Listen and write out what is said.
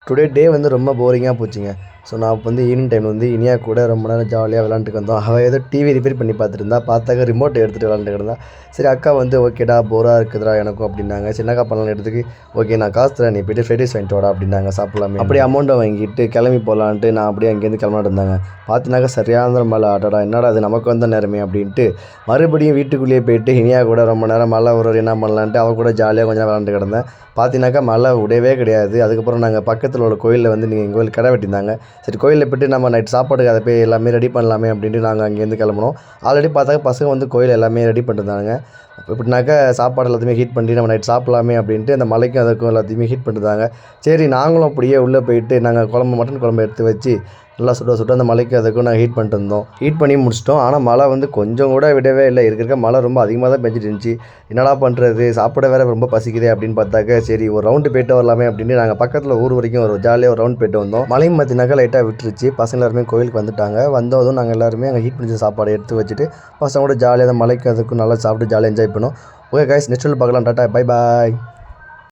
Today டே வந்து ரொம்ப போரிங்காக போச்சுங்க. ஸோ நான் வந்து ஈவினிங் டைம் வந்து இனியா கூட ரொம்ப நேரம் ஜாலியாக விளாண்டுட்டு வந்தோம். அவள் ஏதோ டிவி ரிப்பேர் பண்ணி பார்த்துட்டு பார்த்தாக்க ரிமோட் எடுத்துகிட்டு விளாண்டுட்டு இருந்தா. சரி அக்கா வந்து ஓகேடா போராக இருக்குதுடா எனக்கும் அப்படின்னாங்க. சின்னக்கா பண்ணலாம் எடுத்துக்கு ஓகே நான் காசு தரேன் நீ போய்ட்டு ஃப்ரைட் ரைஸ் வாங்கிட்டு வாடா அப்படின்னாங்க சாப்பிட்லாமே. அப்படியே அமௌண்ட்டை வாங்கிட்டு கிளம்பி போகலான்ட்டு நான் அப்படியே அங்கேருந்து கிளம்பிட்டு இருந்தாங்க. பார்த்தினாக்கா சரியான மழை ஆட்டடா என்னடா அது நமக்கு வந்த நேரமே அப்படின்ட்டு மறுபடியும் வீட்டுக்குள்ளேயே போயிட்டு இனியா கூட ரொம்ப நேரம் மழை ஒரு என்ன பண்ணலான்ட்டு அவள் கூட ஜாலியாக கொஞ்சம் விளாண்டு கிடந்தேன். பார்த்தினாக்கா மழை விடவே கிடையாது. அதுக்கப்புறம் நாங்கள் பக்கத்தில் உள்ள கோயிலில் வந்து நீங்கள் எங்கள் கோயில் கடை வெட்டியிருந்தாங்க. சரி கோயிலில் போய்ட்டு நம்ம நைட் சாப்பாடுக்கு அதை போய் எல்லாமே ரெடி பண்ணலாமே அப்படின்ட்டு நாங்கள் அங்கேருந்து கிளம்புனோம். ஆல்ரெடி பார்த்தாக்க பசங்க வந்து கோயில் எல்லாமே ரெடி பண்ணிருந்தாங்க. எப்படின்னாக்கா சாப்பாடு எல்லாத்தையுமே ஹீட் பண்ணி நம்ம நைட் சாப்பிட்லாமே அப்படின்ட்டு அந்த மலைக்கும் அதுக்கும் எல்லாத்தையுமே ஹீட் பண்ணிருந்தாங்க. சரி நாங்களும் அப்படியே உள்ளே போயிட்டு நாங்கள் மட்டன் குழம்பு எடுத்து வச்சு நல்லா சுட அந்த மலைக்கு அதுக்கும் நாங்கள் ஹீட் பண்ணிட்டு இருந்தோம். ஹீட் பண்ணி முடிச்சிட்டோம். ஆனால் மழை வந்து கொஞ்சம் கூட விடவே இல்லை. இருக்க மழை ரொம்ப அதிகமாக தான் பெஞ்சிட்டு இருந்துச்சு. என்னடா பண்ணுறது சாப்பிட வேறு ரொம்ப பசிக்குதே அப்படின்னு பார்த்தாக்க சரி ஒரு ரவுண்டு போய்ட்டு வரலாமே அப்படின்னு நாங்கள் பக்கத்தில் ஊர் வரைக்கும் ஒரு ஜாலியாக ஒரு ரவுண்ட் போய்ட்டு வந்தோம். மழையும் பார்த்தினாக்கா லைட்டாக விட்டுருச்சு. பசங்க எல்லாருமே கோயிலுக்கு வந்துட்டாங்க. வந்ததும் நாங்கள் எல்லாருமே அங்கே ஹீட் பண்ணி சாப்பாடு எடுத்து வச்சுட்டு பசங்களோட ஜாலியாக அந்த மலைக்கு அதுக்கும் நல்லா சாப்பிட்டு ஜாலியாக என்ஜாய் பண்ணோம். ஓகே கைஸ் நெக்ஸ்ட் பார்க்கலாம். Tata bye bye.